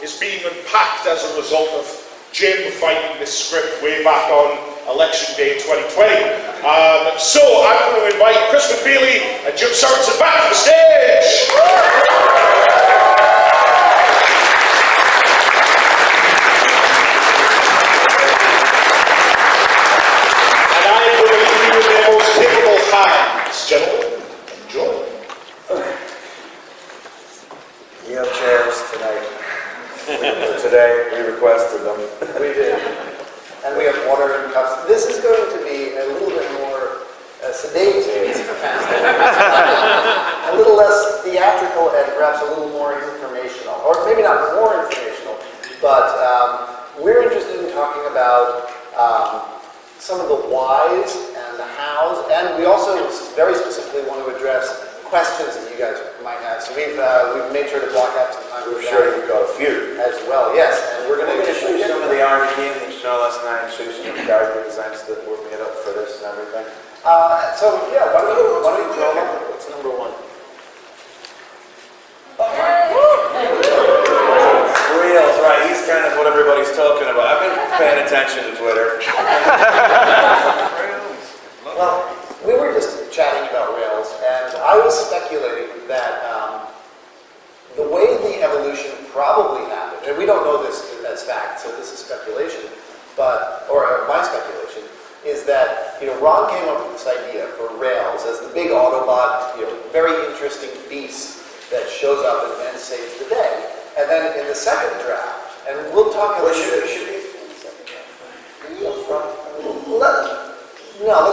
is being unpacked as a result of Jim finding this script way back on Election Day 2020. So I'm going to invite Chris McFeely and Jim Sorensen back to the stage. And I'm going to leave you in their most capable hands. Gentlemen, enjoy. You have chairs tonight. Today, we requested them. We did. And we have water and cups. This is going to be a little bit more sedate, a little less theatrical, and perhaps a little more informational. Or maybe not more informational, but we're interested in talking about some of the whys and the hows, and we also very specifically want to address questions that you guys might have. So we've made sure to block out some time. We're sure you've got a few. As well, yes. And we're going to show you some of the R&D that you saw last night, show you some of the character designs that were made up for this and everything. So yeah, why don't you throw them? What's number one? Reels, right, he's kind of what everybody's talking about. I've been paying attention to Twitter. Well, we were just chatting about Rails, and I was speculating that the way the evolution probably happened, and we don't know this as fact, so this is speculation, or my speculation, is that Ron came up with this idea for Rails as the big Autobot, very interesting beast that shows up and saves the day. And then in the second draft, and we'll talk a little bit. Should be in the second draft.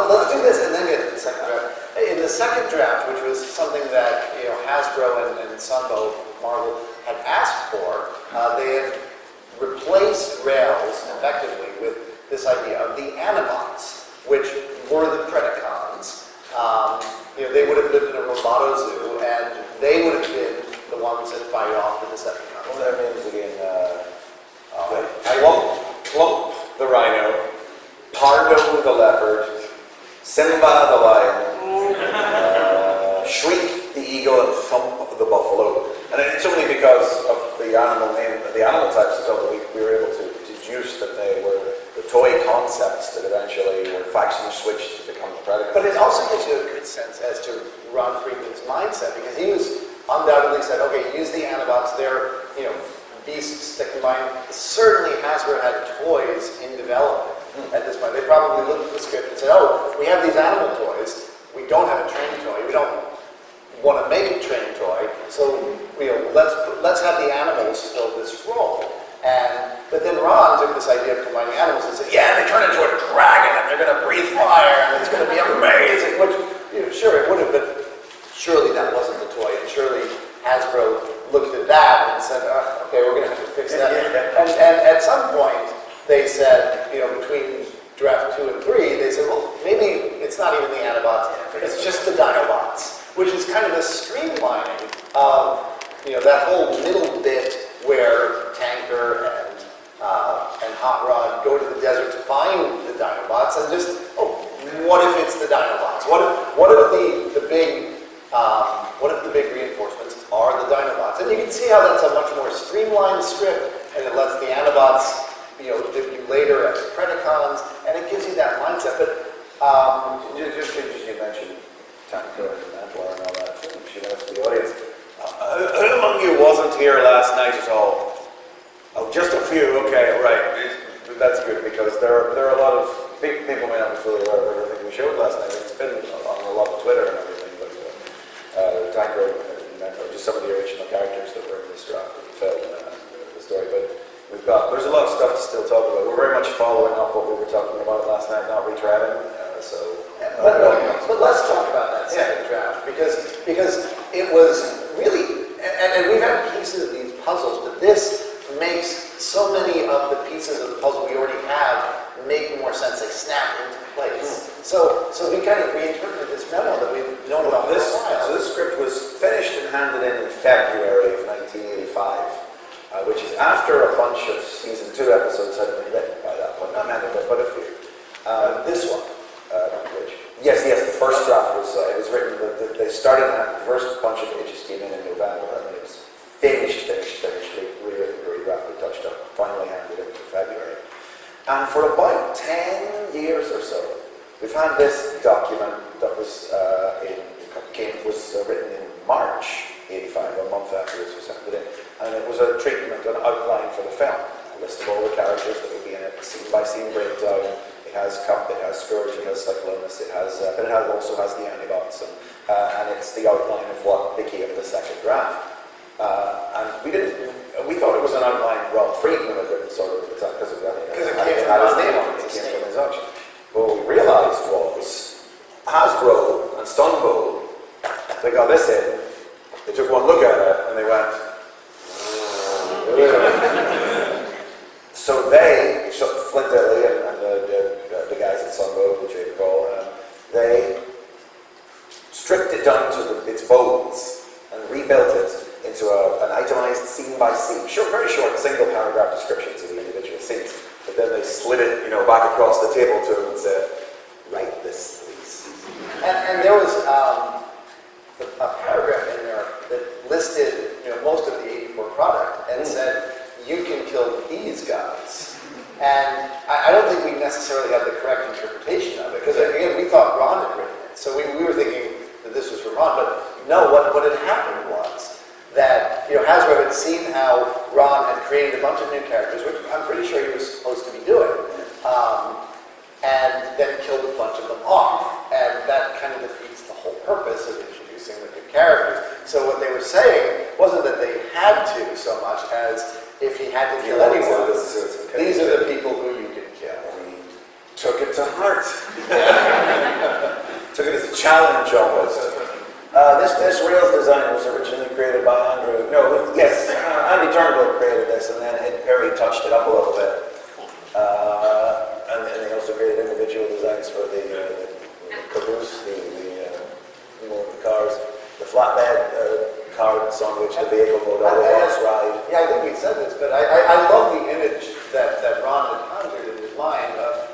Let's do this and then get to the second draft. In the second draft, which was something that Hasbro and Sunbow Marvel had asked for, they had replaced Rails effectively with this idea of the Animots, which were the Predacons. They would have lived in a Roboto zoo, and they would have been the ones that fight off the Decepticons. What that means again? Plump the rhino, Pardo the leopard, Simba the lion, Shriek the eagle, and Thump the buffalo. And it's only because of the animal name, the animal types as well, that we were able to deduce that they were the toy concepts that eventually were factions switched to become the Predacons. But it also gives you a good sense as to Ron Friedman's mindset, because he was undoubtedly said, okay, use the Animots, they're beasts that combine. Certainly Hasbro had toys in development at this point. They probably looked at the script and said, oh, we have these animal toys, we don't have a train toy, we don't want to make a train toy, so let's have the animals fill this role. But then Ron took this idea of combining animals and said, yeah, they turn into a dragon and they're going to breathe fire and it's going to be amazing. Which, sure, it would have, but surely that wasn't the toy. And surely Hasbro looked at that and said, okay, we're going to have to fix that. And at some point, they said, between draft 2 and 3, they said, well, maybe it's not even the Animots, it's just the Dinobots, which is kind of a streamlining of that whole middle bit where Tanker and Hot Rod go to the desert to find the Dinobots, and just, what if it's the Dinobots? What if the big reinforcements are the Dinobots? And you can see how that's a much more streamlined script, and it lets the Animots debut later as Predacons, and it gives you that mindset. But just you mentioned Tanker and Mantlar and all that, so you should ask the audience. Who among you wasn't here last night at all? Oh, just a few. Okay, right. That's good, because there are a lot of people may not be fully aware of everything we showed last night. It's been on a lot of Twitter and everything, but Tanker and Mantlar, just some of the original characters that were in this draft of the film and the story. But there's a lot of stuff to still talk about. We're very much following up what we were talking about last night, not retreading. But let's talk about that second draft, because it was really, and we've had pieces of these puzzles, but this makes so many of the pieces of the puzzle we already have make more sense. They snap into place. So we kind of reinterpreted this memo that we've known about for a while. So this script was finished and handed in February of 1985, which is after a bunch of season 2 episodes had been written by that point. Not many, but a few. This one. Yes, the first draft was, it was written, they started, the first bunch of pages came in November, and it was finished, rewritten, rewrapped for about 10 years or so, we've had this document that was written in March '85, a month after this was sent in, and it was a treatment, an outline for the film, a list of all the characters that would be in it, scene-by-scene breakdown. It has Cup, it has Scourge, it has Cyclonus, but it also has the Anibots, and it's the outline of what became the second draft. And we thought it was an outline Rob Friedman had written, sort of, because it had his name on it, it came from his auction. But what we realised was, Hasbro and Sunbow, they got this in, they took one look at it, and they went, so they, Flint Dilley and the guys at Sunbow, which you recall, they stripped it down to its bones and rebuilt it into an itemized scene-by-scene, very short single-paragraph descriptions of the individual scenes. But then they slid it, back across the table to him and said, "Write this, please." And there was a paragraph in there that listed, most of the '84 product and said, "You can kill these guys." And I don't think we necessarily have the correct interpretation of it, because again, we thought Ron had written it, so we were thinking that this was for Ron. But no, what had happened was that Hasbro had seen how Ron had created a bunch of new characters, which I'm pretty sure he was supposed to be doing, and then killed a bunch of them off. And that kind of defeats the whole purpose of introducing the new characters. So what they were saying wasn't that they had to so much as if he had to kill anyone, these are the people who you can kill. And he took it to heart. Took it as a challenge almost. This Rails design was originally created by Andy Turnbull created this, and then Ed Perry touched it up a little bit. And then they also created individual designs for the caboose, the cars, the flatbed carts on which the vehicle mode always ride. Yeah, I think we said this, but I love the image that Ron had conjured in his mind of,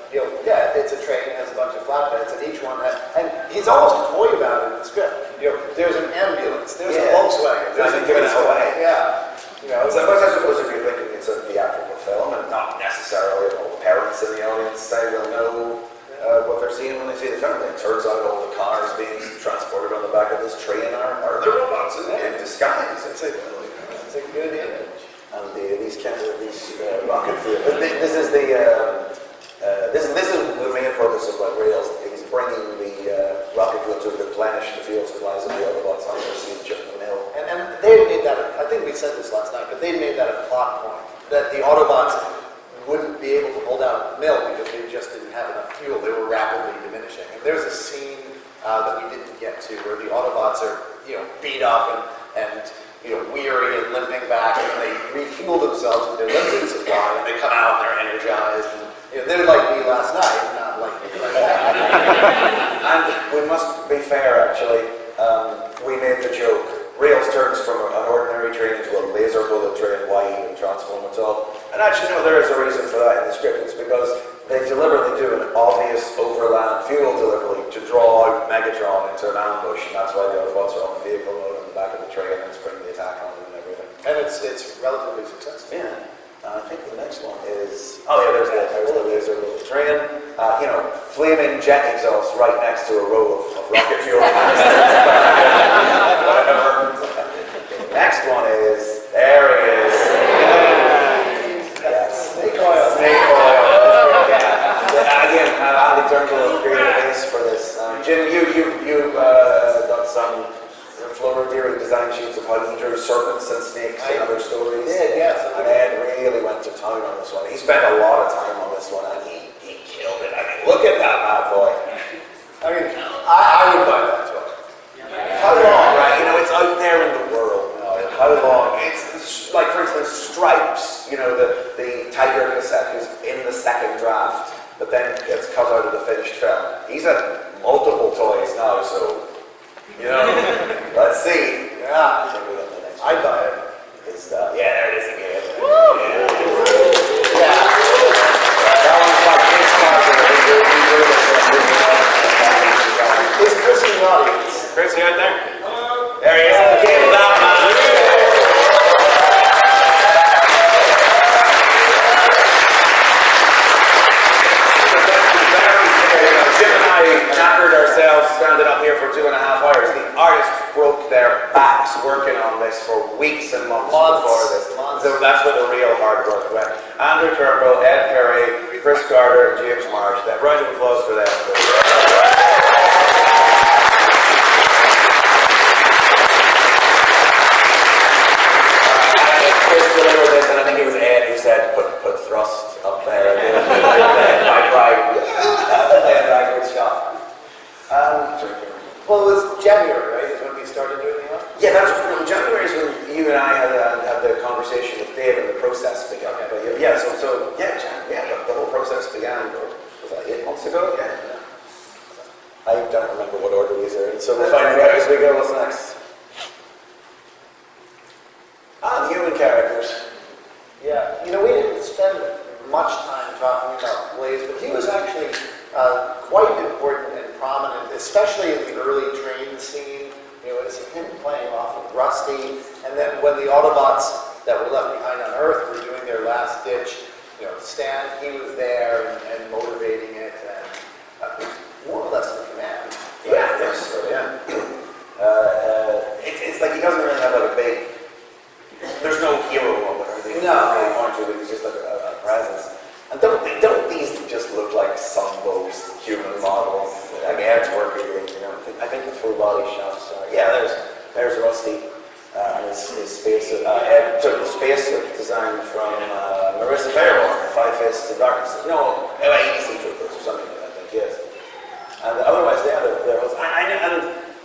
it's a train, it has a bunch of flatbeds, and each one has, and he's almost coy about it in the script. There's an ambulance, there's a Volkswagen. There's giving it away. Yeah. I suppose if you're thinking it's a theatrical film, and not necessarily parents in the audience will know what they're seeing when they see the film. It turns out all the cars being transported on the back of this train are the robots in disguise. It's a good image. And these rocket fuel. This is the main purpose of Rails. He's bringing the rocket fuel to replenish the fuel supplies of the Autobots on their siege of the mill. And they had made that, I think we said this last night, but they made that a plot point, that the Autobots wouldn't be able to hold out the mill because they just didn't have enough fuel. They were rapidly diminishing. And there's a scene that we didn't get to where the Autobots are, beat up and weary and limping back, and then they refuel themselves with their limited supply, and they come out and they're energized. And they're like me last night, not like me right now. And we must be fair, actually. We made the joke. Rails turns from an ordinary train into a laser bullet train. Why even transform at all? And actually, no, there is a reason for that in the script. It's because they deliberately do an obvious overland fuel delivery to draw out Megatron into an ambush, and that's why the Autobots are on the vehicle mode on the back of the train and spring the attack on them and everything. And it's relatively successful. Yeah. I think the next one is... Oh yeah, there's the laser bullet train. Flaming jet exhaust right next to a row of rocket fuel. Whatever. The next one is... There it is. Yes. Snake oil. Snake oil. Again, Andy Turnbull created a base for this. Jim, you got some Flora-Deering design sheets of how he drew serpents and snakes and other stories. Yes. And Ed really went to town on this one. He spent a lot of time on this one, and he killed it. I mean, look at that bad boy. I mean, I would buy that toy. How long, right? It's out there in the world now. How long? It's like, for instance, Stripes, the Tiger cassette who's in the second draft, but then gets cut out of the finished film. He's had multiple toys now, so... let's see. Yeah. I'd buy it. There it is again. Yeah. That one's like this card. Is Chris in the audience? Chris, you out there? There he is. Give that man. Max working on this for weeks and months Months. before this. Months. So that's where the real hard work went. Andrew Turnbull, Ed Perry, Chris Carter, and James Marsh. That round of applause for them. Chris delivered this, and I think it was Ed who said, put thrust up there. My pride. Playing a good shot. Well, it was January, right? Is when we started doing the Yeah, that's January is when you and I had the conversation with Dave and the process began. Okay. But the whole process began. Was that 8 months ago? Yeah. I don't remember what order these are in, so we'll find out as we go. What's next? The human characters. Yeah, we didn't spend much time talking about Blaze, but he was actually quite important and prominent, especially in the early train scene. As him playing off of Rusty, and then when the Autobots that were left behind on Earth were doing their last ditch, stand, he was there and motivating it, and more or less in command. It's like he doesn't really have like a big. There's no hero moment or anything. Really want to. He's just like a presence. And don't these just look like Sunbo's human models? I mean, it's working. I think the full body shots. There's Rusty and his spacesuit. Ed took the spacesuit design from Marissa Fairborn, Five Faces of Darkness. No, ABC Troopers or something like that. I think yes. And otherwise,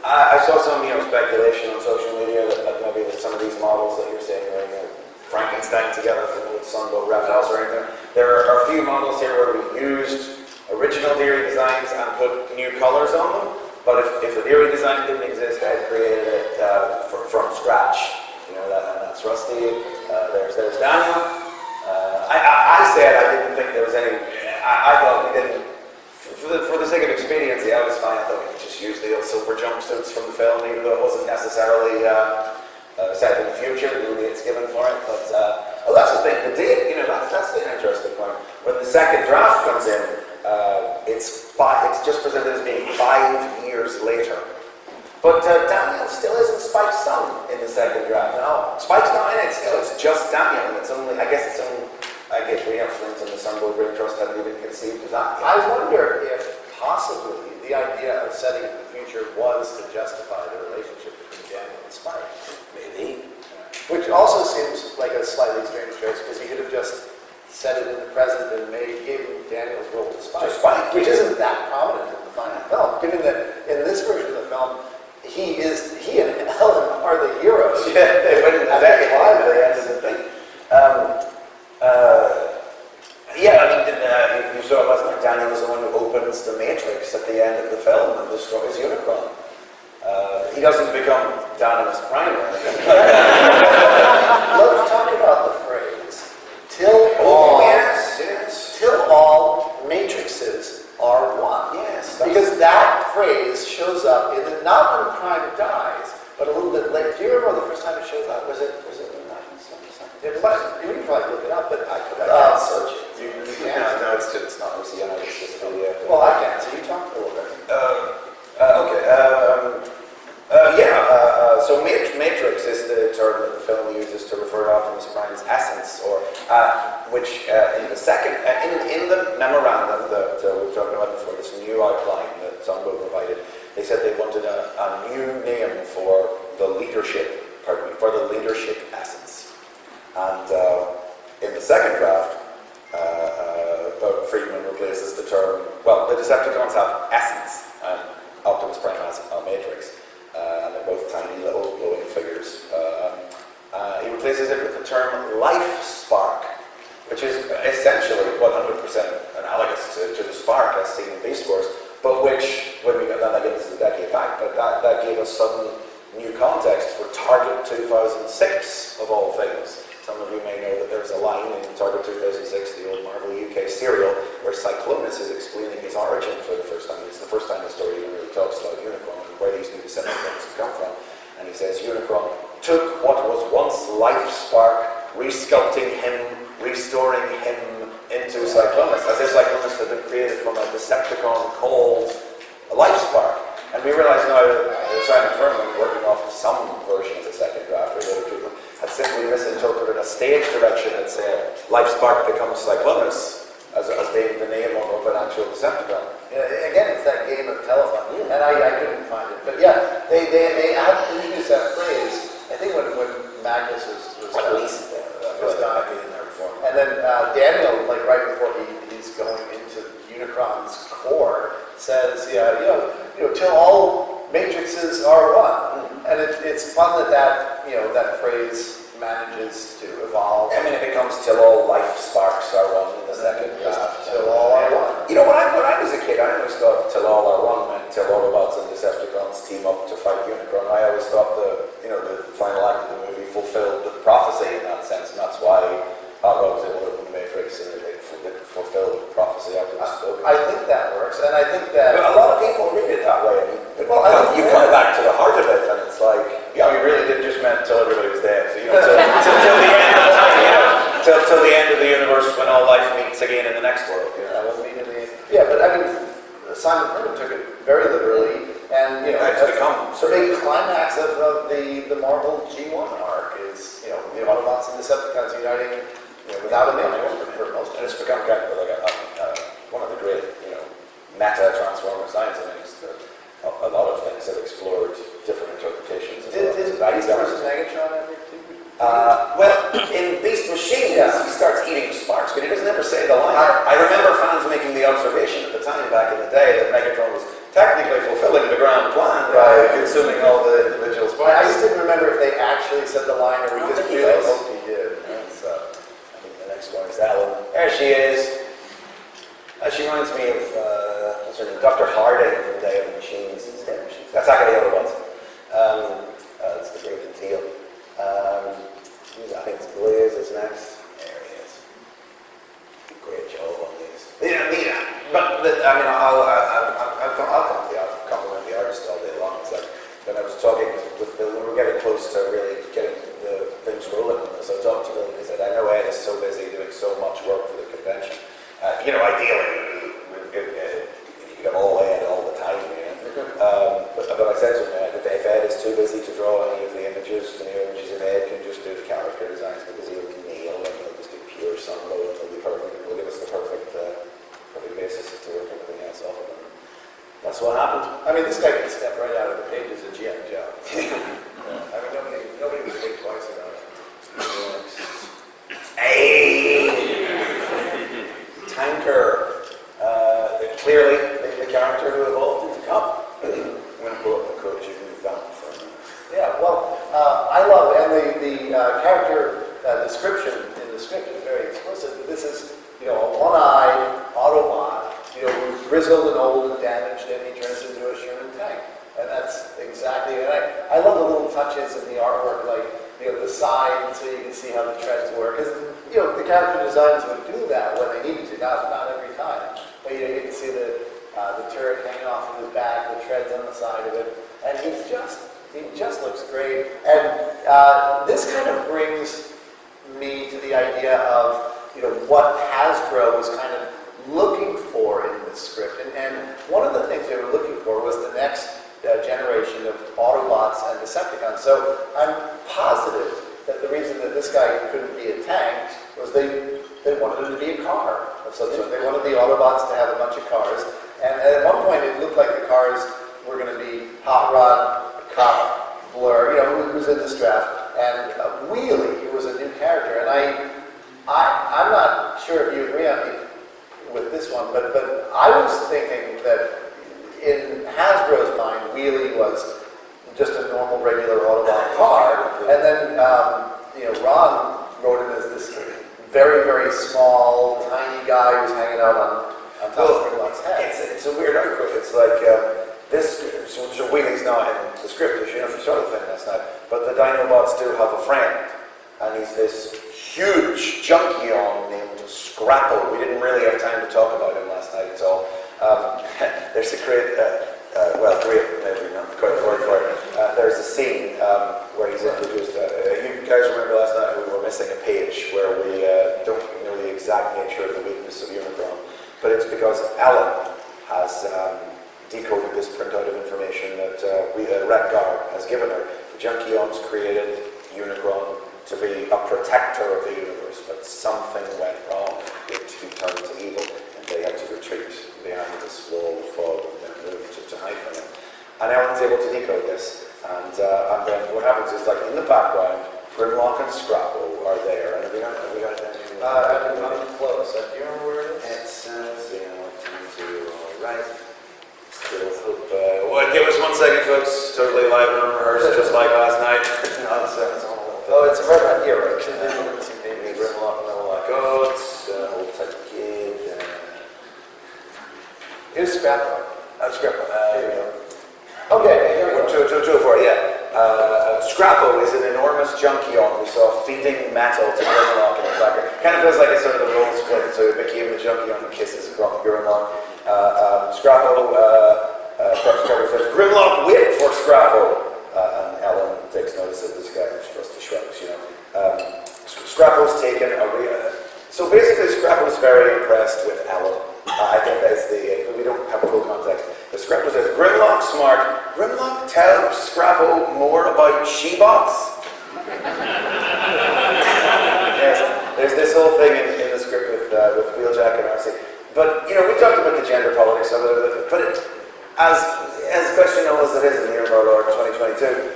I saw some speculation on social media that maybe some of these models that you're saying are Frankenstein together from old Sunbow reptiles or anything. There are a few models here where we used original Deary designs and put new colors on them. But if the Deary design didn't exist, I created it from scratch. And that's Rusty. There's Daniel. I said I didn't think there was any. I thought we didn't. For the sake of expediency, I was fine. I thought we could just use the old silver jumpsuits from the film, even though it wasn't necessarily set in the future. The date's given for it, but that's the thing. The date, that's the interesting part. When the second draft comes in, it's just presented as being 5 years later. But Daniel still isn't Spike's son in the second draft. No, Spike's not in it still. It's just Daniel, and it's only. I guess we have Flint and the Sunbow Brain Trust haven't even conceived of that yet. I wonder if possibly the idea of setting the future was to justify the relationship between Daniel and Spike. Maybe. Which also seems like a slightly strange choice, because he could have just set it in the present and given Daniel's role to Spike, which isn't that prominent in the final film, given that in this version of the film, he and Ellen are the heroes. Yeah, they went in the decade line at the end of the thing. You saw it last night. Daniel is the one who opens the Matrix at the end of the film and destroys Unicron. He doesn't become Daniel's Prime or anything. Let's talk about the phrase, till all matrices are one. Yes. Because that phrase shows up not when Prime dies, but a little bit later. Do you remember the first time it shows up? Was it in 1977? You can probably look it up, but I can't search it. You can't? No, it's not Luciano, it's just video. Well, I can, so you talk a little bit. So Matrix is the term that the film uses to refer to Optimus Prime's essence, or which in the second, in the memorandum that we were talking about before, this new outline that Sunbow provided, they said they wanted a new name for the leadership essence. And in the second draft, Friedman replaces the term, the Decepticons have essence, and Optimus Prime has a matrix, and they're both tiny little glowing figures. He replaces it with the term life spark, which is essentially 100% analogous to the spark as seen in Beast Wars, but which, when we got that, again, this is a decade back, but that gave us sudden new context for Target 2006, of all things. Some of you may know that there's a line in Target 2006, the old Marvel UK serial, where Cyclonus is explaining his origin for the first time. It's the first time the story even really talks about Unicron and where these new Decepticons come from. And he says Unicron took what was once life spark, resculpting him, restoring him into Cyclonus, as if Cyclonus had been created from a Decepticon called a life spark. And we realized now that Simon Furman, working off of some version of the second draft, or other people, had simply misinterpreted a stage direction that said Life Spark becomes Cyclonus as being the name of an actual Decepticon. Yeah, again, it's that game of telephone, and I couldn't find it. But yeah, they had introduced that phrase. I think when Magnus was At least was I've dying. been in there before. And then Daniel, like right before he's going into Unicron's core, says, yeah, till all matrices are one. And it's fun that phrase manages to evolve. I mean, it becomes till all life sparks are one in the second draft. Till all are one. You know, when I was a kid, I always thought till all are one meant till Autobots and Decepticons team up to fight Unicron. I always thought the final act of the movie fulfilled the prophecy in that sense, and that's why Autobots was able to open the Matrix and it fulfilled prophecy after the story. I think that works, and I think that... But a lot of people read it that way. Well, I think you come back to the heart of it, and it's like, yeah, we really did just meant till everybody was dead. So, till the end of time, till the end of the universe when all life meets again in the next world. Yeah, but I mean, Simon Furman took it very literally, and It's become the big climax of the Marvel G1 arc is the Autobots and Decepticons uniting without a major for most of And it. it's become kind of like one of the great, meta Transformer science. I mean, a lot of things have explored different interpretations. Did Beast versus Megatron ever do? Well, in Beast Machines, he starts eating sparks, but he doesn't ever say the line. I remember fans making the observation at the time, back in the day, that Megatron was technically fulfilling the grand plan by consuming all the individual I sparks. just didn't remember if they actually said the line or we just think he really does. hoped he did. So. I think the next one is Ellen. There she is. She reminds me of Dr. Harding from Day of the Machines. That's actually the other ones. It's the Great and Teal. I think it's Blaze is next. There he is. Great job on these. But I'll compliment the artist all day long. It's like when I was talking with Bill, we were getting close to really getting the things rolling on this. I talked to Bill and he said, I know Ed is so busy doing so much work for the convention. Ideally, if you could have all Ed all the time, but I said to him, if Ed is too busy to draw any of the images, of Ed can just do the character designs because he'll nail and he'll just do pure sunload and it'll be perfect. It'll give us the perfect basis to work everything else off of. And that's what happened. I mean, this guy can step right out of the pages of G.I. Joe. I mean, nobody would think twice about it. Hey! Tanker. Clearly, the character who evolved into Cop. I'm going to pull up the code, you can move that for a minute. Yeah, well, I love it. And the character description in the script is very explicit. This is, a one-eyed Autobot, who's grizzled and old and damaged, and he turns into a Sherman tank. And that's exactly it. I love the little touches in the artwork, like, the side, so you can see how the treads work. Because, the character designs would do that when they needed to, not every time. But, you can see the turret hanging off of his back, the treads on the side of it. And he just looks great. And this kind of brings me to the idea of, what Hasbro was kind of looking for in this script. And one of the things they were looking for was the next generation of Autobots and Decepticons. So I'm positive that the reason that this guy couldn't be a tank was they wanted him to be a car of some sort. They wanted the Autobots to have a bunch of cars. And at one point it looked like the cars were going to be Hot Rod, Cop, Blur, who's in this draft, and Wheelie, who was a new character. And I'm not sure if you agree on me with this one, but I was thinking that in Hasbro's mind, Wheelie was just a normal, regular Autobot car, and then Ron wrote him as this very, very small, tiny guy who's hanging out on top of Grimlock's head. It's a weird article. It's like so Wheelie's not in the script, as if you saw the thing last night, but the Dinobots do have a friend, and he's this huge junkion named Scrapple. We didn't really have time to talk about him last night at all. There's a great, great, maybe not quite the word for it. There's a scene where he's introduced. You guys remember last night we were missing a page where we don't know the exact nature of the weakness of Unicron, but it's because Alan has decoded this printout of information that Retgar has given her. The Junkions created Unicron to be a protector of the universe, but something went wrong. He turned to evil, and they had to retreat behind this wall of fog and move to hide from him. And Ellen's able to decode this, and then what happens is, like, in the background, Grimlock and Scrapple are there. And have we got that? I'm close. Do you remember where it is? It says, time to right. Still hope. Well, give us 1 second, folks. Totally live and unrehearsed, just like last night. Oh, it's right around here, right? Maybe Grimlock and all that goes. Old type of kid. Here's Scrapple. Scrapple. Here we go. Okay, here we go. 204, yeah. Scrapple is an enormous Junkion we saw feeding metal to Grimlock in the background. Kind of feels like it's sort of a role split, so Mickey and the Junkion who kisses Grimlock. Scrapple says, Grimlock, wait for Scrapple! And Ellen takes notice of this guy, which just shrugs, Scrapple's taken so basically Scrapple's very impressed with Ellen. I think that's we don't have full context. But Scrapple says, Grimlock smart. Grimlock tell Scrapple more about she-bots. Yes, there's this whole thing in the script with Wheeljack and RC. But, we talked about the gender politics of it, but as questionable as it is in the year of our Lord 2022,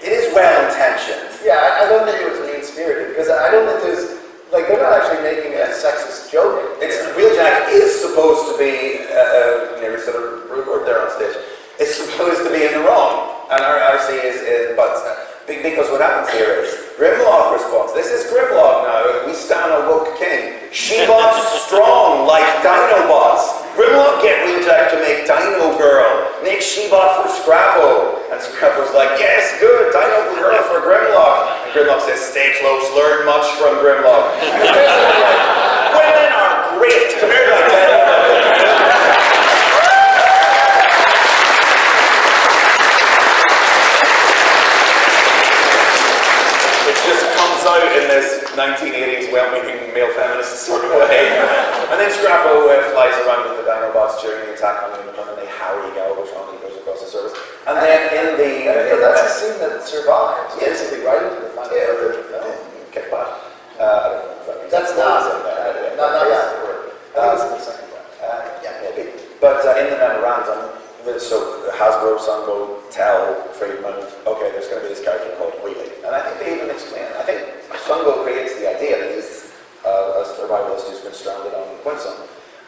it is well-intentioned. Yeah, I don't think it was mean-spirited, because I don't think they're not actually making a sexist joke. Wheeljack is supposed to be, nearly sort of rude word there on stage, is supposed to be in the wrong, and RC is but because what happens here is, Grimlock responds, this is Grimlock now, we stand a woke king, she-bots strong like Dinobots, Grimlock get Wheeljack to make Dino Girl, make she-bot for Scrapple, and Scrapple's like, yes, good, Dino Girl for Grimlock, and Grimlock says, stay close, learn much from Grimlock. Women are great, come here like that. It just comes out in this 1980s well-meaning male feminist sort of way. And then Scrapple flies around with the Dinobots during the attack on Unicron, and they harry Galvatron, he goes across the surface. And then in the... that's a scene that survives, basically, right into the final version of the film. Kick butt. I don't know if that means that's not in there. Not yet. That's in the second one. Yeah, maybe. But in the memorandum, so Hasbro, Sungo tell Friedman, okay, there's going to be this character called Wheelie. And I think they even explain, I think Sungo creates the idea that he's a survivalist who's been stranded on Quinson.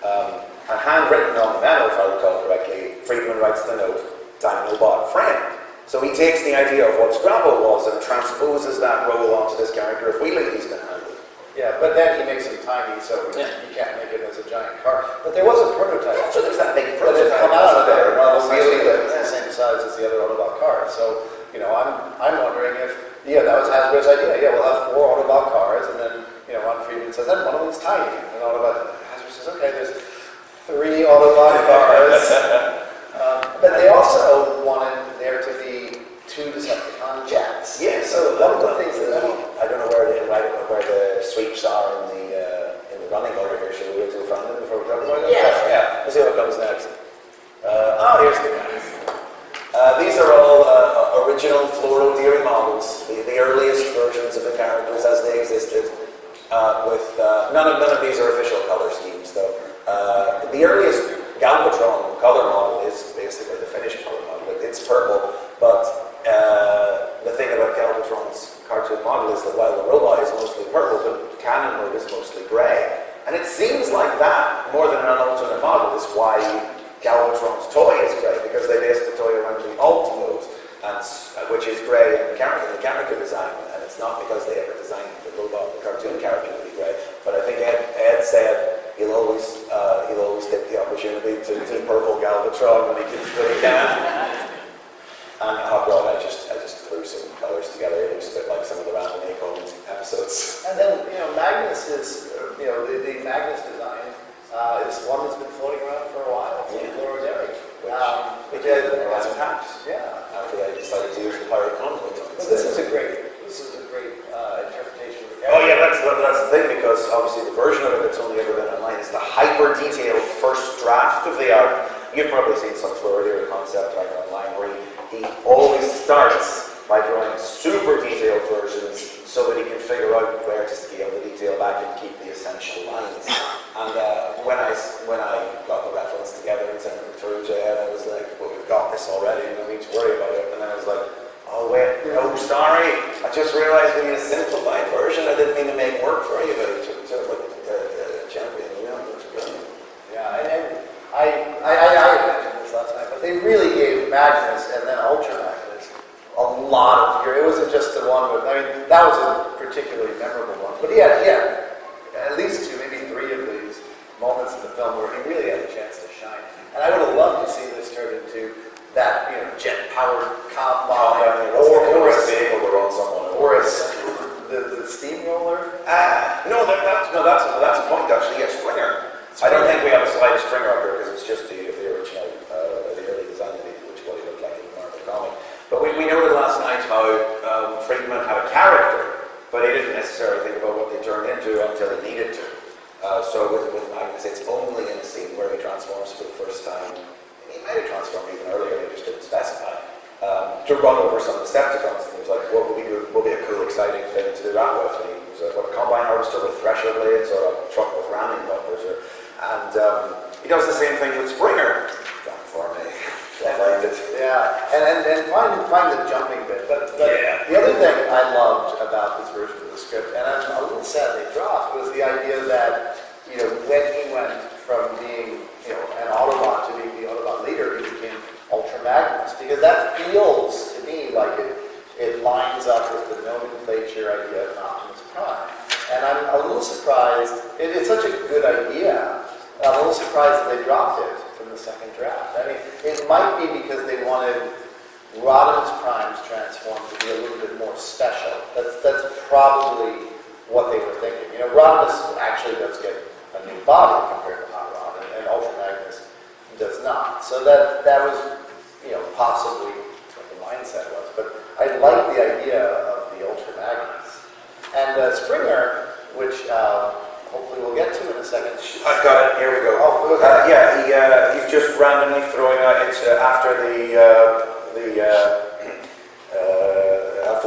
And handwritten on the memo, if I recall correctly, Friedman writes the note, Dinobot friend. So he takes the idea of what Scrapple was and transposes that role onto this character of Wheelie he's going to handle. Yeah, but then he makes him tiny, so you can't make it as a giant car. But there was a prototype. So there's that big But prototype. it's come out of there, Really it's the same size as the other Autobot cars. So, I'm wondering if, that was Hasbro's idea. Yeah, we'll have 4 Autobot cars, and then, Ron Friedman says, then one of them's tiny. And Hasbro says, okay, there's 3 Autobot cars. But they also wanted there to be 2 Decepticon jets. Yeah, so one of the things that I don't know where the sweeps are in the running order here. Should we go to the front end before we talk about it? Yeah. Let's see what comes next. Here's the guys. These are all original Fluoro Deary models, the earliest versions of the characters as they existed. With none of these are official color schemes, though. The earliest Galvatron color model is basically the finished color model. It's purple, but the thing about Galvatron's cartoon model is that while the robot is mostly purple, the cannon mode is mostly grey. And it seems like that, more than an alternate model, is why Galvatron's toy is grey, because they based the toy around the alt mode, which is grey in the character design. And it's not because they ever designed the robot, the cartoon character, to be grey. But I think Ed said he'll always take the opportunity to do purple Galvatron when he can. And well, I just threw some colors together. It was a bit like some of the Random Acorn episodes. And then, Magnus is, the Magnus design is one that's been floating around for a while. It's Fluoro Deary. Which hasn't happened. Yeah. After they decided to use the pirate conflict. But this is a great interpretation of the character. Oh yeah, that's the thing, because obviously the version of it that's only ever been online is the hyper-detailed first draft of the art. you've probably seen some earlier concept like online where he always starts by drawing super detailed versions so that he can figure out where to scale the detail back and keep the essential lines. And when I got the reference together and sent it through to Ed, I was like, well, we've got this already, no need to worry about it. And then I was like, oh wait, no, sorry, I just realized we need a simplified version. I didn't mean to make work for you, but it took champion, you know, it was brilliant. Yeah, and I mentioned this last night, but they really gave Magnus and then Ultra Magnus a lot of gear. It wasn't just the one, but I mean, that was a particularly memorable one. But he had at least 2, maybe 3 of these moments in the film where he really had a chance to shine. And I would have loved to see this turn into that, you know, jet-powered combine, or a vehicle to run someone, or the steamroller. No, that's a point actually. Yeah, Springer. I don't think we have a slide of Springer up here because it's just the original, the early design that which what he looked like in the Marvel comic. But we noted last night how Friedman had a character, but he didn't necessarily think about what they turned into until he needed to. So with Magnus, it's only in a scene where he transforms for the first time. He might have transformed even earlier, he just didn't specify. To run over some Decepticons, and he was like, what would be a cool, exciting thing to do that with? And he was a combine harvester with thresher blades, or a truck with ramming bumpers, and he does the same thing with Springer. For me. Yeah, and find the jumping bit. But the other thing I loved about this version of the script, and I'm a little sad they dropped, was the idea that, you know, when he went from being, you know, an Autobot to being the Autobot leader, he became Ultra Magnus, because that feels to me like it lines up with the nomenclature idea of Optimus Prime. And I'm a little surprised. It's such a good idea. I'm a little surprised that they dropped it from the second draft. I mean, it might be because they wanted Rodimus Prime's transform to be a little bit more special. That's probably what they were thinking. You know, Rodimus actually does get a new body compared to Hot Rod, and Ultra Magnus does not. So that was, you know, possibly what the mindset was. But I like the idea of the Ultra Magnus. And Springer, which hopefully we'll get to in a second. I've got it. Here we go. Oh, okay. He's just randomly throwing out. It's after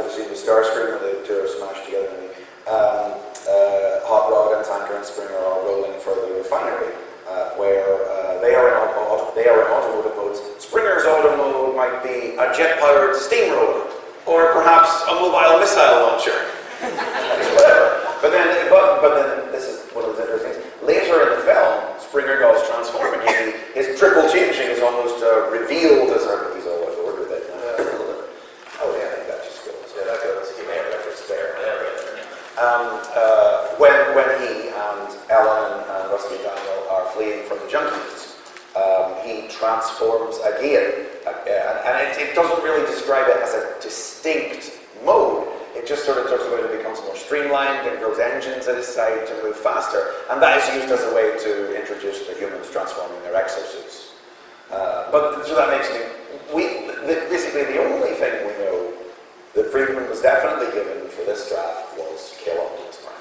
the scene with Starscream where the two are smashed together. Hot Rod and Tanker and Springer are rolling for the refinery, where they are in automotive modes. Springer's auto mode might be a jet-powered steamroller, or perhaps a mobile missile launcher. Whatever. But then this is one of those interesting things. Later in the film, Springer does transform again. His triple changing is almost revealed as he's all on board with it. Oh yeah, I think that just goes. Yeah, that goes. He may have left it spare. When he and Ellen and Rusty Daniel are fleeing from the junkies, he transforms again, and it doesn't really describe it as a distinct mode. It just sort of talks about it becomes more streamlined and grows engines at his side to move faster. And that is used as a way to introduce the humans transforming their exosuits. So that makes me... basically the only thing we know that Friedman was definitely given for this draft was kill Optimus Prime.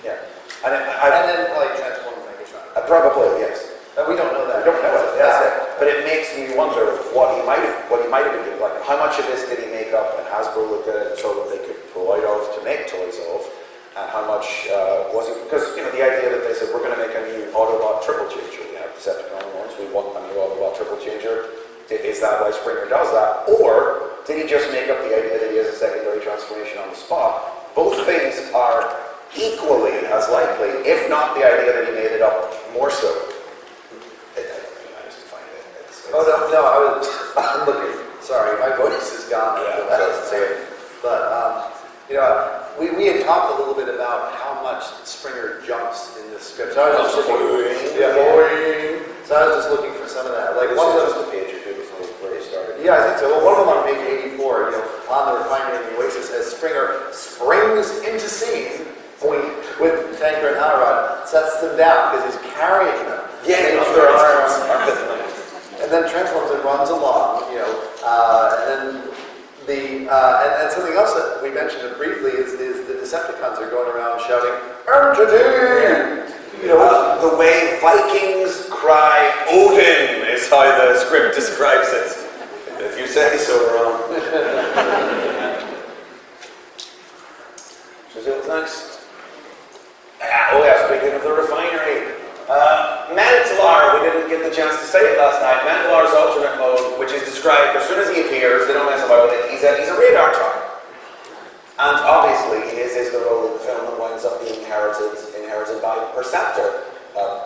Yeah. And then like transform Megatron. Probably, yes. We don't know that. We don't know it. That's it. But it makes me wonder what he might have been doing. Like, how much of this did he make up and Hasbro looked at it so that they could pull out of to make toys of, and how much was it? Because, you know, the idea that they said we're going to make a new Autobot triple changer. We have Decepticon ones. We want a new Autobot triple changer. Is that why Springer does that, or did he just make up the idea that he has a secondary transformation on the spot? Both things are equally as likely, if not the idea that he made it up more so. I'm looking. Sorry, my voice is gone. But you know, we had talked a little bit about how much Springer jumps in this script. So I was just looking for some of that. Like one of those, a page or two before he started. Yeah, I think so. Well, one of them on page 84, you know, on the refinery in the Oasis says Springer springs into scene with Tanker and Hot Rod, sets them down because he's carrying them. Yeah, under arms. And then transforms and runs along, you know, and then and something else that we mentioned briefly is the Decepticons are going around shouting, "Entity!" You know, the way Vikings cry Odin is how the script describes it. If you say so, Ron. What's next? Oh yeah, speaking of the refinery. Mantilar, we didn't get the chance to say it last night. Mantilar's alternate mode, which is described as soon as he appears, they don't mess about with it, he's a radar truck. And obviously, his is the role in the film that winds up being inherited by Perceptor,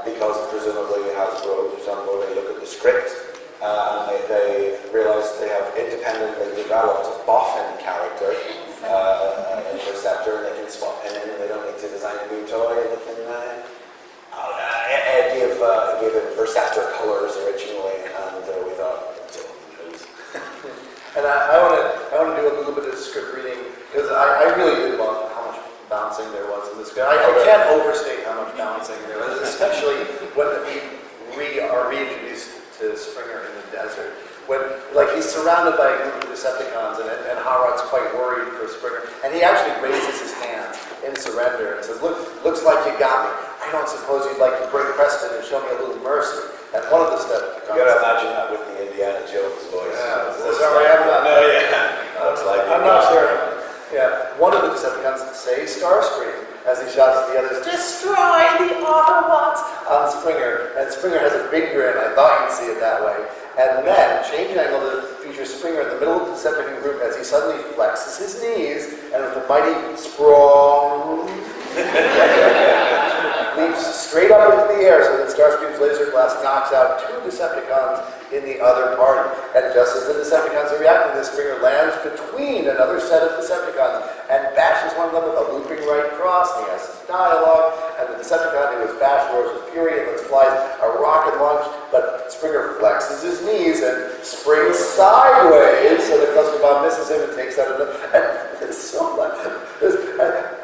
because presumably Hasbro, they look at the script, and they realise they have independently developed a boffin character in Perceptor, and they can swap him in, and they don't need to design a new toy, and they can give him Perceptor colours originally, and we thought, And I want to do a little bit of script reading, because I really did love how much bouncing there was in this script. I can't overstate how much bouncing there was, especially when we are reintroduced to Springer in the desert. When, like, he's surrounded by a group of Decepticons, and Harod's quite worried for Springer, and he actually raises his hand in surrender and says, looks like you got me. I don't suppose you'd like to break Preston and show me a little mercy. And one of the Decepticons... You gotta imagine that with the Indiana Jones voice. Yeah, is that where I am? No, yeah. Looks like I'm not sure. Yeah, one of the Decepticons say Starscream as he shouts at the others, "Destroy the Autobots!" on Springer. And Springer has a big grin. I thought you'd see it that way. And then, changing angle to feature Springer in the middle of the Decepticon group as he suddenly flexes his knees and with a mighty sprawl leaps straight up into the air so that Starscream's laser blast knocks out 2 Decepticons in the other party. And just as the Decepticons are reacting, this Springer lands between another set of Decepticons and bashes one of them with a looping right cross, and he has some dialogue, and the Decepticon who is bashed roars with fury and then flies a rocket launch, but Springer flexes his knees and springs sideways so that Cluster Bomb misses him and takes out another. And it's so much.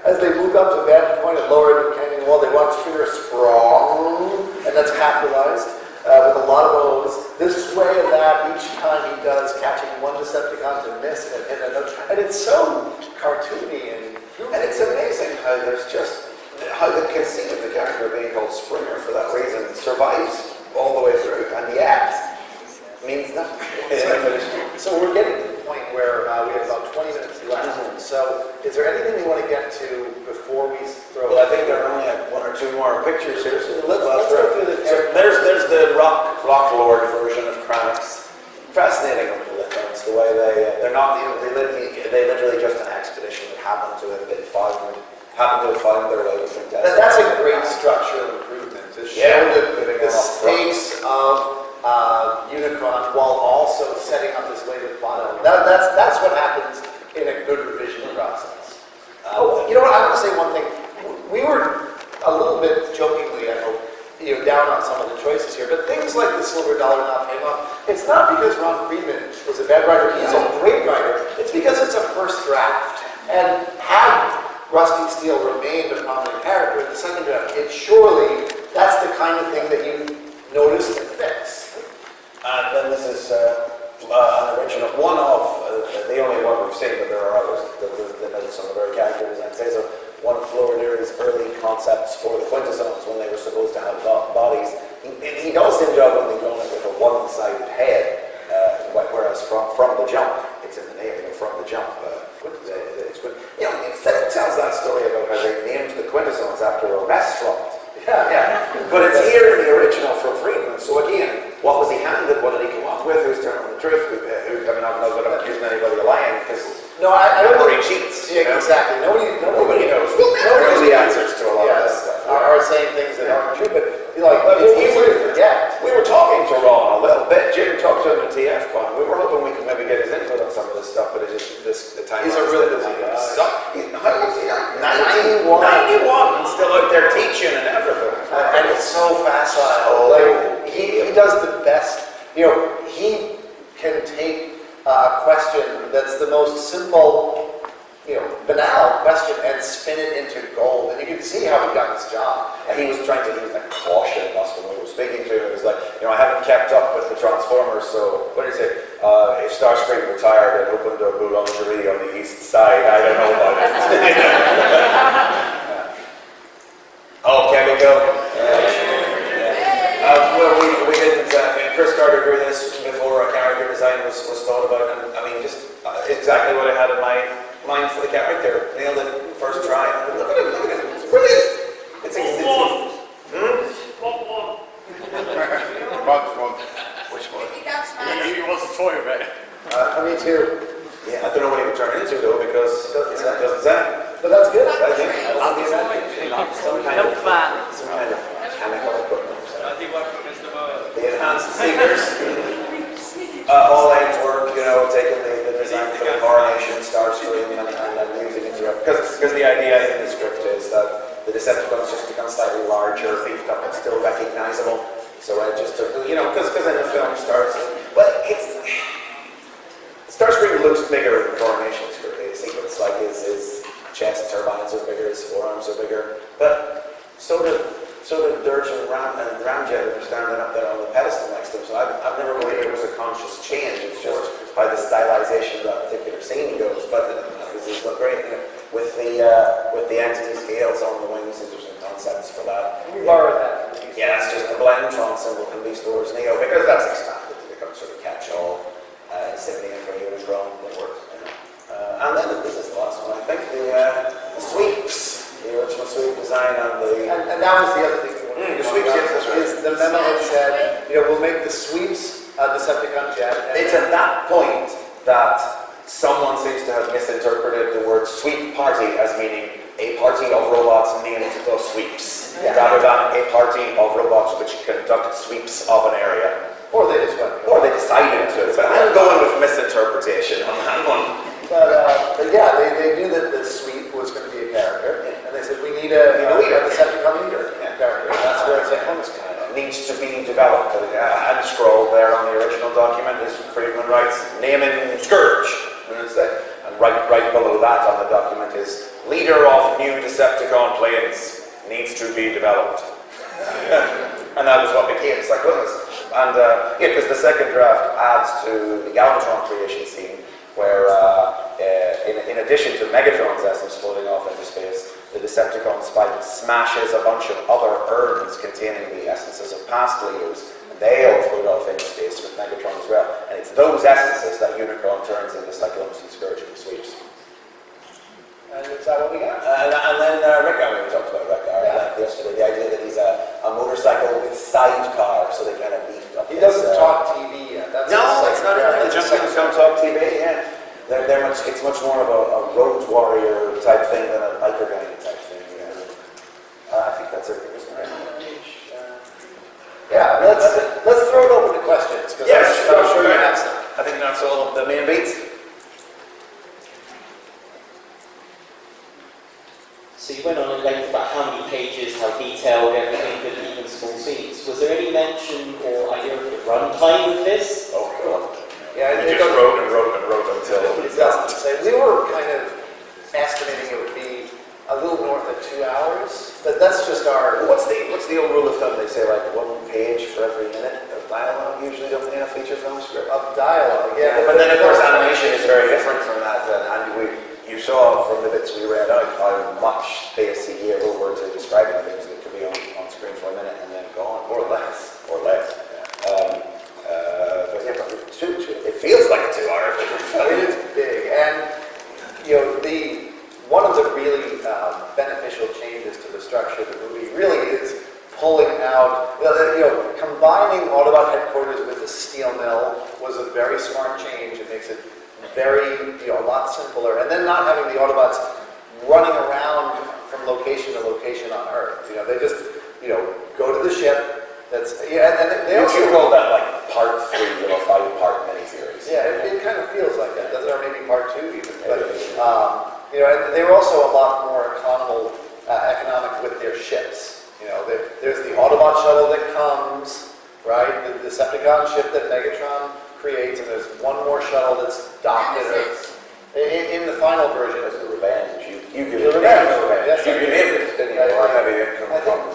As they move up to vantage point at lower end of the canyon wall, they watch Springer sprawl, and that's capitalized with a lot of O's, this way and that, each time he does, catching one Decepticon to miss and hit another. And it's so cartoony and it's amazing how there's just how the conceit of the character being called Springer for that reason survives all the way through, and yet means nothing. So we're getting to the point where we have about 20 minutes left. So is there anything you want to get to before we throw? Well, I think there are only 1 or 2 more pictures here, so let's go through the. So there's the Rock Lord version of Kranix. Fascinating with the Lithians, the way they're not, they literally just an expedition that happened to have found their way between deserts. That's a great structural improvement to show the stakes of Unicron while also setting up this later plot element. That's what happens in a good revision process. You know what? I want to say one thing. We were a little bit jokingly, I hope, down on some of the choices here, but things like the silver dollar not paying off, it's not because Ron Friedman is a bad writer. He's a great writer. It's because it's a first draft. And had Rusty Steele remained a prominent character in the second draft, that's the kind of thing that you notice and fix. And then this is an original, one of, the only one we've seen, but there are others that notice on the very character design. Says one of Fleur Leary's early concepts for the Quintessons when they were supposed to have bodies. He does seem to have only drawn it with a one-sided head, whereas from the jump, it's in the name, from the jump. It tells that story about how they named the Quintessons after a restaurant. Yeah. But it's here in the original from Friedman. So again, what was he handed? What did he come up with? Who's telling the truth? I'm not going to accuse anybody of lying because I don't nobody cheats. Yeah, exactly. Nobody knows. We'll never know the answers to a lot of this stuff. Are saying things that aren't true, but it's easy to forget. We were talking to Ron a little bit. Jim talked to him at TF.Con. We were hoping we could maybe get his input on some of this stuff, but it's just the time. He's a real busy guy. How old is he now? 91. And still out there teaching and everything. And it's so facile. He does the best. He can take a question that's the most simple, banal question and spin it into gold. And you can see how he got his job. And he was trying to use that caution us when we were speaking to him. It was like, I haven't kept up with the Transformers, so what did he say? If Starscream retired and opened a boulangerie on the east side, I don't know about it. Oh, can we go? started doing this before a character design was thought about, and I mean, just exactly what I had in my mind for the character. Nailed it first try. Look at it, it's brilliant. It's What one? Which one? He wants to toy with it. Me too. Yeah, I don't know what he would turn into though, because it doesn't say. But that's good. I think some kind of chemical equipment. The enhanced seekers. All aims work, you know, taking the design for the coronation, Starscream, and then using it because the idea in the script is that the Decepticons just become slightly larger, beefed up, and still recognizable. So I just took, you know, because in the film Starscream looks bigger in the coronation sequence, like his chest turbines are bigger, his forearms are bigger, but so did Dirge and Ramjet who were standing up there on the pedestal next to him. So I've never believed it was a conscious change. It's just how the stylization of that particular scene goes. But this look great, you know, with the entity scales on the wings. There's some concepts for that. We borrowed that. Yeah, that's just the Blendtron symbol can be stored as Neo because that's expanded to become sort of catch-all insignia for Unicron. And then this is the last one. I think the sweeps. The original sweep design on the... And that was the other thing we wanted to the sweeps, yes, that's right. is the memo had said, you know, we'll make the sweeps Decepticon jet. It's at that point that someone seems to have misinterpreted the word sweep party as meaning a party of robots named the sweeps, rather than a party of robots which conduct sweeps of an area. Or they just went. Or they decided to. But I'm going with misinterpretation on that one. But yeah, they knew that the sweep was going to be a character, and they said we need a Decepticon leader character. That's where it's like, needs to be developed. And scroll there on the original document is Friedman writes, naming Scourge. And right below that on the document is leader of new Decepticon planes needs to be developed. And that was what became Cyclonus. And because the second draft adds to the Galvatron creation scene, where in addition to Megatron's essence floating off into space, the Decepticons fight smashes a bunch of other urns containing the essences of past leaders, and they all float off into space with Megatron as well. And it's those essences that Unicron turns into Cyclonus and Scourge and sweeps. And is that what we got? And then Rick, we talked about Rick yesterday, the idea that he's a motorcycle with sidecar, so they kind of beefed up. He doesn't talk TV yet. That's it's not. The Jumpers don't talk TV. Yeah, it's much more of a road warrior type thing than a biker guy type thing. Yeah. I think that's it. Yeah, let's throw it open to questions because I'm sure you have some. I think that's all of the main beats. So you went on at length about how many pages, how detailed everything, but even small scenes. Was there any mention or idea of the runtime of this? Oh God. Yeah, we just wrote until it doesn't say. We were kind of estimating it would be a little north of 2 hours. That's just our. What's the old rule of thumb? They say like 1 page for every minute of dialogue. Usually, don't they in a feature film script? Of dialogue, yeah. But then of course animation is very different from that, and you saw from the bits we read out how much space he gave over to describing things that could be on screen for a minute and then gone, or less. But yeah, it feels like a 2 hour. It is big, and you know one of the really beneficial changes to the structure of the movie really is pulling out, combining Autobot headquarters with the steel mill was a very smart change. It makes it very, a lot simpler, and then not having the Autobots running around from location to location on Earth. They just, go to the ship. And they also call that like part 3 of a 5-part miniseries. Yeah, it kind of feels like that, doesn't it? Or maybe part 2 even. But and they were also a lot more economic with their ships. There's the Autobot shuttle that comes, right? The Decepticon ship that Megatron creates, and there's one more shuttle that's docked at Earth. In the final version, it's the Revenge. You give the it Revenge. Yes, you named it, didn't you? Or have a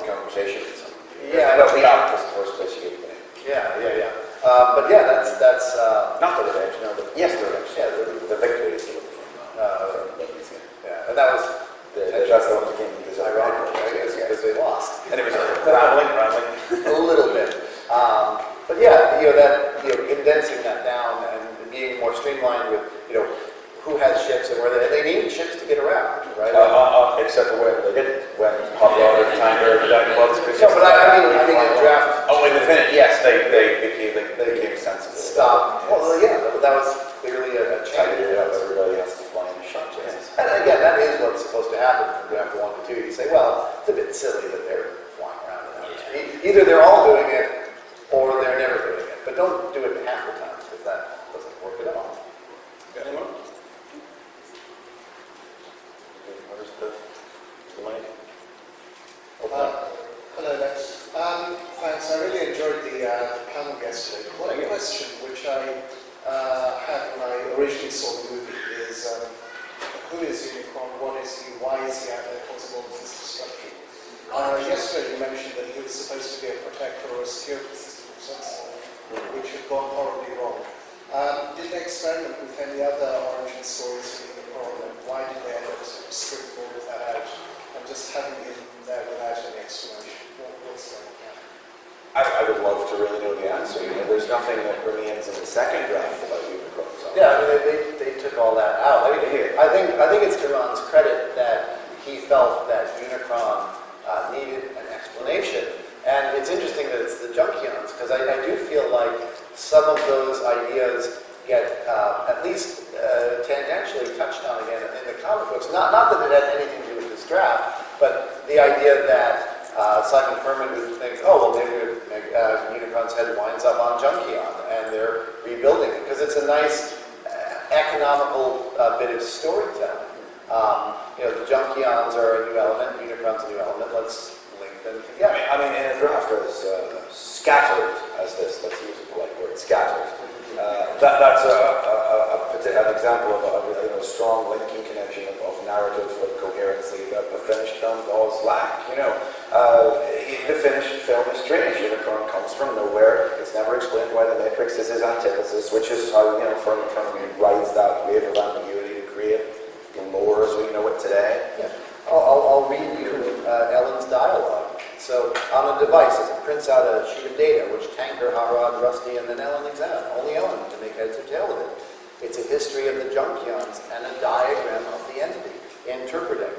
conversation with someone. Yeah, that's the out was the first place you gave it. Yeah. But yeah, that's not the Revenge. No, yes, the Revenge. Yeah, the victory is from and that was that's the one that came because ironically, I guess, because they lost. And it was rambling. A little bit. But yeah, that Well, it's No, but I mean in draft. Oh, in the finish, yes, they became sensible. Stop. Well, yeah, but that was clearly a Tighten change. it up, everybody has to fly in the shot. And again, that is what's supposed to happen from draft 1 to 2. You say, well, it's a bit silly that they're flying around in outer space. Either they're all doing it, or they're never doing it. But don't do it half the time, because that doesn't work at all. Anyone? Where's the mic? Hello, Lex. Thanks. I really enjoyed the panel yesterday. One question which I had when I originally saw the movie is who is Unicron? What is he? Why is he out there causing all of this destruction? Yesterday you mentioned that he was supposed to be a protector or a security system of some sort, which had gone horribly wrong. Did they experiment with any other origin stories for Unicron? And why did they end up stripping all of that out and just having him there without any explanation? What's going on? I would love to really know the answer. You know, there's nothing that remains in the second draft about Unicron. So. Yeah, I mean, they took all that out. I think it's to Ron's credit that he felt that Unicron needed an explanation. And it's interesting that it's the Junkions, because I do feel like some of those ideas get at least tangentially touched on again in the comic books. Not that it had anything to do with this draft, but the idea that Simon Furman would think, oh, well, maybe Unicron's head winds up on Junkion, and they're rebuilding it, because it's a nice economical bit of storytelling. The Junkions are a new element, Unicron's a new element, let's link them together. I mean, in a draft as scattered as this, let's use a polite word, scattered. That's an example of a strong linking connection of narrative of coherency that the finished film does lack. The finished film is strange. Unicron comes from nowhere. It's never explained why the Matrix is his antithesis, which is how Furman rides that wave of ambiguity to create the lore as we know it today. Yeah. I'll read you Ellen's dialogue. So, on a device, it prints out a sheet of data, which Tanker, Harrod, Rusty, and then Ellen examine. Only Ellen can make heads or tail of it. It's a history of the Junkions and a diagram of the entity. Interpreting.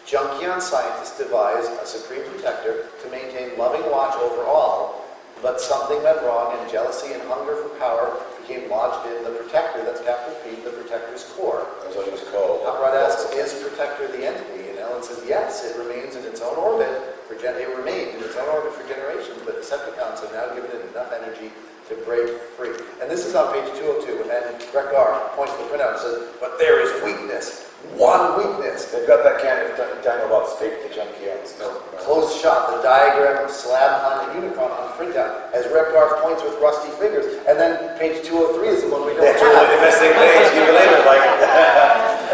Junkion scientists devised a supreme protector to maintain loving watch over all, but something went wrong and jealousy and hunger for power became lodged in the protector, that's capital P, the protector's core. That's what it was called. Harrod asks, is protector the entity? And Ellen says, yes, it remains in its own orbit. It remained in its own orbit for generations, but Decepticons have now given it enough energy to break free. And this is on page 202, and Rekgar points to the printout and says, but there is weakness. One weakness. They've got that kind of Daniel about speak to Junkions. No. Close shot, the diagram of Slab Planet Unicron on printout, as Rekgar points with rusty fingers. And then page 203 is the one we don't That's really the missing page. You believe it?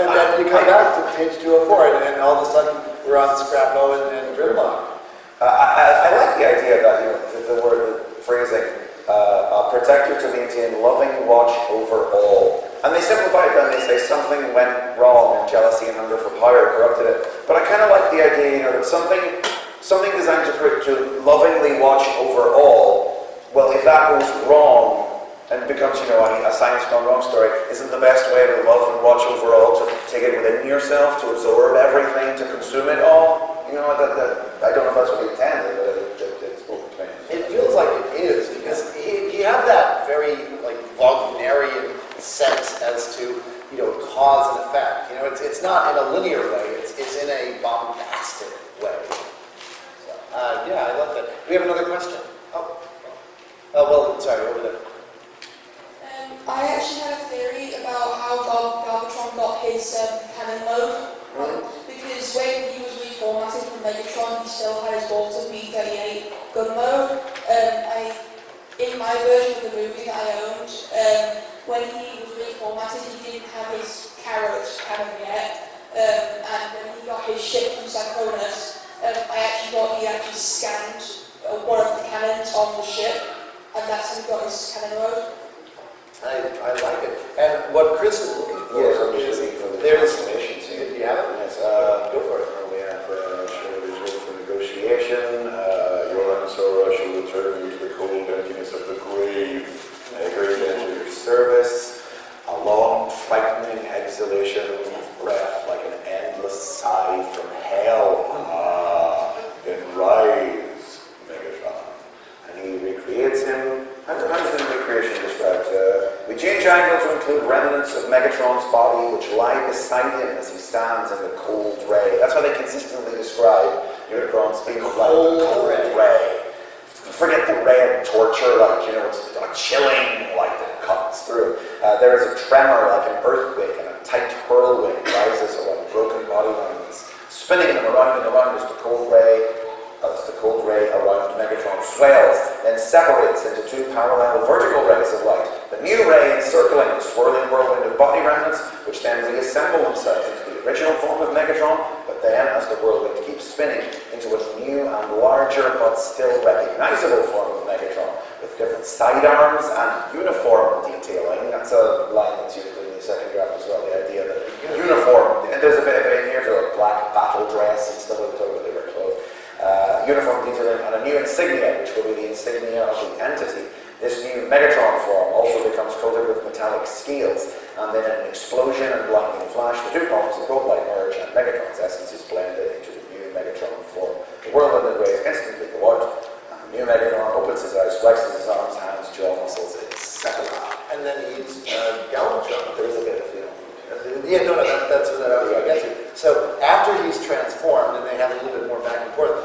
And then you come back to page 204, and all of a sudden we're on Scrappo and Grimlock. I like the idea that the word, the phrasing, protector to maintain loving watch over all. And they simplify it and they say something went wrong and jealousy and hunger for power corrupted it. But I kind of like the idea, that something designed to lovingly watch over all. Well, if that goes wrong and becomes, a science gone wrong story, isn't the best way to love and watch over all to take it within yourself, to absorb everything, to consume it all? I don't know if that's what he intended, but it's both between. It feels like it is, because he had that very Wagnerian sense as to cause and effect. It's not in a linear way; it's in a bombastic way. So, yeah, I love that. We have another question. Well, sorry, over there. I actually had a theory about how Galvatron got his cannon mode, because when he was reformatted from Megatron, he still had his Walter B-38 gun mode. In my version of the movie that I owned, when he was reformatted, he didn't have his Carrot cannon yet, and when he got his ship from Synchronous, I actually thought he actually scanned one of the cannons on the ship, and that's how he got his cannon mode. I like it. And what Chris is looking for is there's transformation scene. Do you have it? Yes. Go for it. We have reserved for negotiation. Your Sora shall return you to the cold emptiness of the grave. I agree to enter your service. A long, frightening exhalation of breath, like an endless sigh from hell. Then rise. angle to include remnants of Megatron's body which lie beside him as he stands in the cold ray. That's how they consistently describe Unicron's being like cold ray. Forget the red torture, like, you know, it's a chilling light that cuts through. There is a tremor like an earthquake, and a tight whirlwind rises around broken body lines, spinning them around and around as the cold ray around Megatron swells, then separates into two parallel vertical rays of light. The new ray encircling the swirling whirlwind of body remnants, which then reassemble themselves into the original form of Megatron, but then, as the whirlwind keeps spinning, into a new and larger but still recognizable form of Megatron, with different sidearms and uniform detailing. That's a line that's used in the second draft as well, the idea that uniform, and there's a bit of it in here, so a black battle dress and stuff like that, with their clothes. Uniform detailing and a new insignia, which will be the insignia of the entity. This new Megatron form also becomes coated with metallic scales, and then in an explosion and blinding flash, the two forms of both light merge, and Megatron's essence is blended into the new Megatron form. The whirlwind and rays instantly go out, and the new Megatron opens his eyes, flexes his arms, hands, jaw muscles, etc. And then he's Galvatron. There is a bit of, you know. Yeah, no, that's what I was going to get to. So after he's transformed, and they have a little bit more back and forth,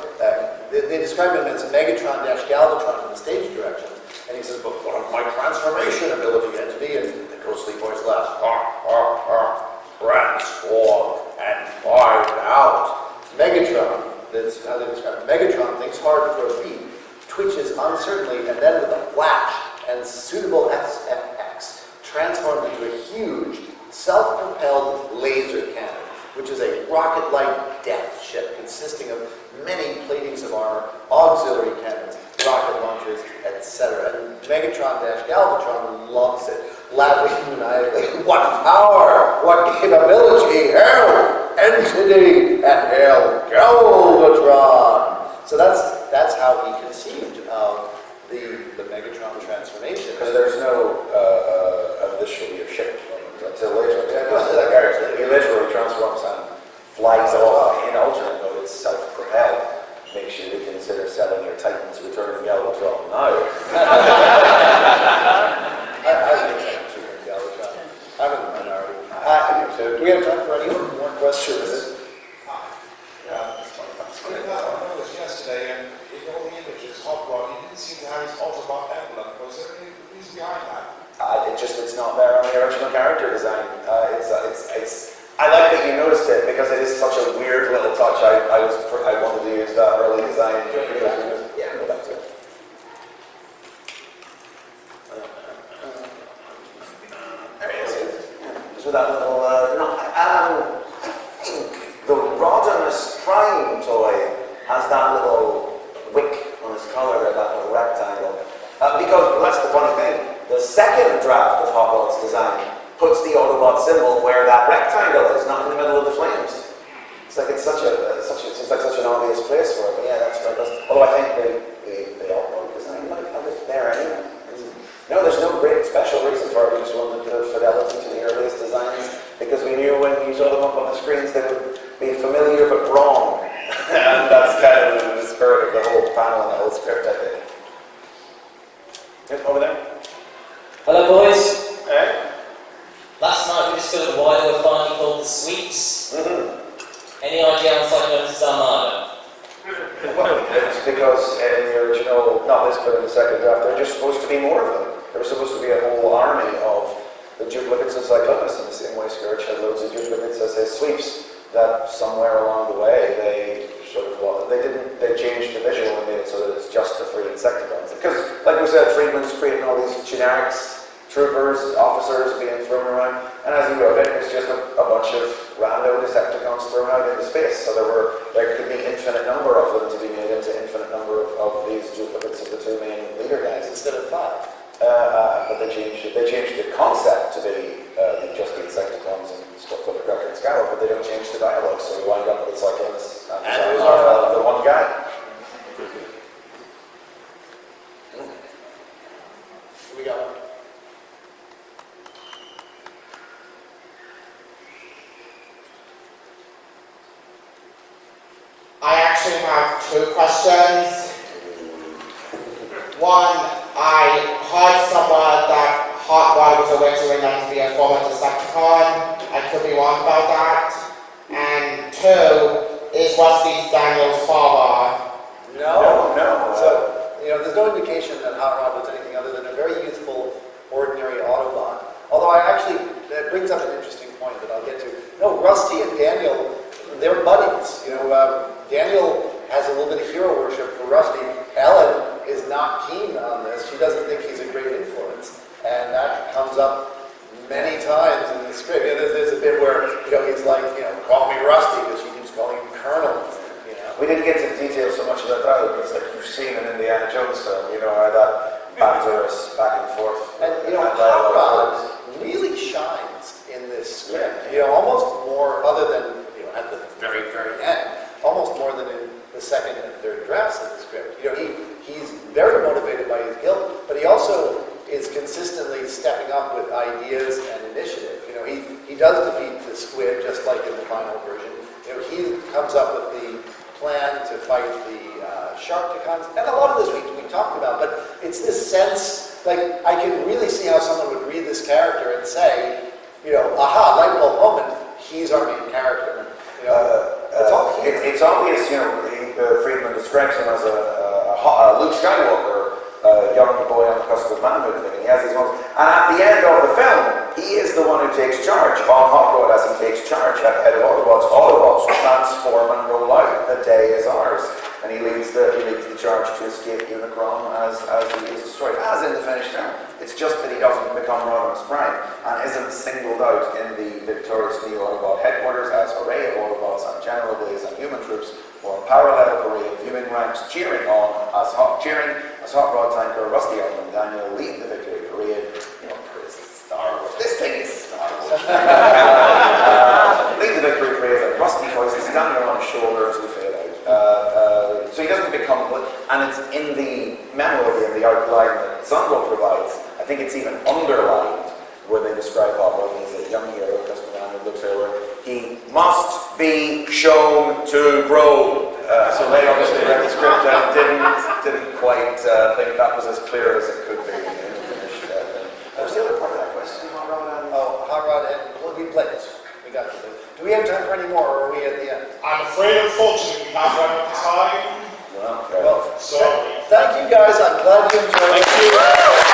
they describe him as Megatron-Galvatron in the stage direction. And he says, but what of my transformation ability entity? And the ghostly voice laughs, transform and find out. Megatron, that's how they describe it. Megatron thinks hard for a beat, twitches uncertainly, and then with a flash and suitable SFX, transformed into a huge, self-propelled laser cannon, which is a rocket-like death ship consisting of many platings of armor, auxiliary cannons, rocket launchers, etc. And Megatron-Galvatron loves it, laughing maniacally. What power! What capability! Hail, entity, and hail, Galvatron! So that's how he conceived of the Megatron transformation. Because there's no, this should be a ship. Until later, he literally transforms and flies off in alternate mode. It's self-propelled. Makes you reconsider selling your Titans Return of Galvatron now. I think Galvatron. I'm in the minority. So do we have time for any more questions? I noticed yesterday, and in all the images, Hot Rod, he didn't seem to have his Autobot emblem. Was there any reason behind that? It's not there on the original character design. I like that you noticed it because it is such a weird little touch. I wanted to use that early design. Yeah, go back to it. There he is. Just with that little. I think the Rodimus Prime toy has that little wick on his collar there, that little rectangle. Because that's the funny thing. The second draft of Hot Rod's design puts the Autobot symbol where that rectangle is, not in the middle of the flames. It's like it seems like such an obvious place for it. But yeah, that's right. Although I think the Autobot design might have it there anyway. No, there's no great special reason for it. We just wanted the fidelity to the earliest designs because we knew when you saw them up on the screens they would be familiar but wrong. And that's kind of the spirit of the whole panel and the whole script, I think. Over there. Hello, boys. Hey. Last night we discovered why they were finally called the Sweeps. Any idea on Cyclones' Armada? Well, it's because in the original, not this but in the second draft, there were just supposed to be more of them. There was supposed to be a whole army of the duplicates of Cyclonus in the same way Scourge had loads of duplicates as his sweeps. That somewhere along the way they changed the visual and made it so that it's just the 3 Insecticons. Because, like we said, Friedman's creating all these generics, troopers, officers being thrown around, and as he wrote it, it's just a bunch of rando Decepticons thrown out into space. So there could be infinite number of them to be made into infinite number of these duplicates of the 2 main leader guys instead of 5. But they changed the concept to be just the Insecticons and stuff like Cracker and Scour, but they don't change the dialogue, so we wind up with Cyclones and the one guy. We got one. I actually have 2 questions. One, I heard somewhere that Hot Rod was originally Hot Rod was anything other than a very youthful, ordinary Autobot. Although that brings up an interesting point that I'll get to. No, Rusty and Daniel, they're buddies. Daniel has a little bit of hero worship for Rusty. Ellen is not keen on this. She doesn't think he's a great influence. And that comes up many times in the script. There's a bit where, he's like, call me Rusty, because she keeps calling him Colonel. We didn't get to the details so much about that, but it's like you've seen in Indiana Jones film, how that banter is back and forth. And, Hot Rod really shines in this script. Almost more, other than, at the very, very end, almost more than in the second and third drafts of the script. He's very motivated by his guilt, but he also is consistently stepping up with ideas and initiative. He does defeat the squid, just like in the final version. He comes up with the plan to fight the Sharkticons, and a lot of this we talked about, but it's this sense, like, I can really see how someone would read this character and say, aha, light bulb moment, he's our main character. It's obvious, Friedman describes him as a Luke Skywalker, a young boy on the cusp of manhood thing, and he has these moments. And at the end of the film, he is the one who takes charge on Hot Rod as he takes charge at the head of Autobots. Autobots transform and roll out. The day is ours. And he leads the charge to escape Unicron as he is destroyed, as in the finished film. It's just that he doesn't become Rodimus Prime and isn't singled out in the victorious new Autobot headquarters as array of Autobots and General Blaze and human troops form parallel parade, viewing ranks, cheering as Hot Rod Tanker, Rusty Elm and Daniel lead the victory parade. Praise Star Wars. This thing is Star Wars. Lead the victory parade and Rusty voices standing on his shoulder as we fade out. So he doesn't become, and it's in the memo, in the outline that Zundel provides, I think it's even underlined where they describe Hot Rod as a young hero, just a man who looks over. He must be shown to grow. So they obviously read the script and didn't quite think that was as clear as it could be. What was the other part of that question? Hot Rod and we played this. We got to this. Do we have time for any more, or are we at the end? I'm afraid, unfortunately, we have run out of time. Well, Well, Sorry. thank you guys. I'm glad you enjoyed it. Thank you.